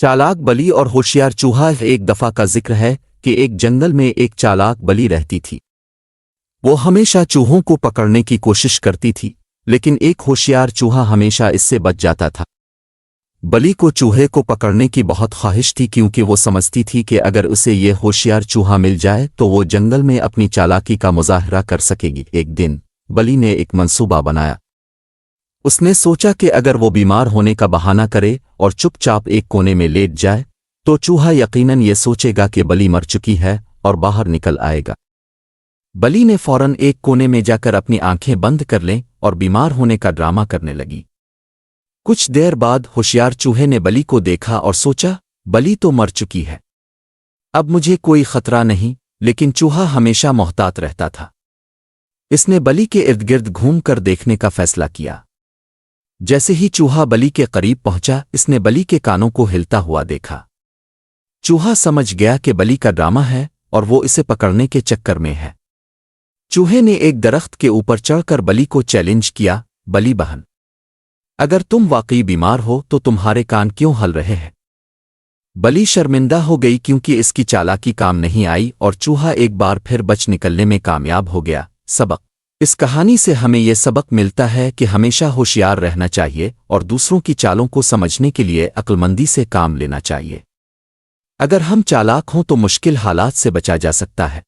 चालाक बली और होशियार चूहा। एक दफा का जिक्र है कि एक जंगल में एक चालाक बली रहती थी। वो हमेशा चूहों को पकड़ने की कोशिश करती थी, लेकिन एक होशियार चूहा हमेशा इससे बच जाता था। बली को चूहे को पकड़ने की बहुत ख्वाहिश थी, क्योंकि वो समझती थी कि अगर उसे ये होशियार चूहा मिल जाए तो वो जंगल में अपनी चालाकी का मुजाहरा कर सकेगी। एक दिन बली ने एक मंसूबा बनाया। उसने सोचा कि अगर वो बीमार होने का बहाना करे और चुपचाप एक कोने में लेट जाए तो चूहा यकीनन ये सोचेगा कि बली मर चुकी है और बाहर निकल आएगा। बली ने फौरन एक कोने में जाकर अपनी आंखें बंद कर लें और बीमार होने का ड्रामा करने लगी। कुछ देर बाद होशियार चूहे ने बली को देखा और सोचा, बली तो मर चुकी है, अब मुझे कोई खतरा नहीं। लेकिन चूहा हमेशा मोहतात रहता था। इसने बली के इर्द गिर्द घूम कर देखने का फैसला किया। जैसे ही चूहा बली के करीब पहुंचा, इसने बली के कानों को हिलता हुआ देखा। चूहा समझ गया कि बली का ड्रामा है और वो इसे पकड़ने के चक्कर में है। चूहे ने एक दरख्त के ऊपर चढ़कर बली को चैलेंज किया, बली बहन, अगर तुम वाकई बीमार हो तो तुम्हारे कान क्यों हल रहे हैं? बली शर्मिंदा हो गई क्योंकि इसकी चालाकी काम नहीं आई और चूहा एक बार फिर बच निकलने में कामयाब हो गया। सबक: इस कहानी से हमें यह सबक मिलता है कि हमेशा होशियार रहना चाहिए और दूसरों की चालों को समझने के लिए अक्लमंदी से काम लेना चाहिए। अगर हम चालाक हों तो मुश्किल हालात से बचा जा सकता है।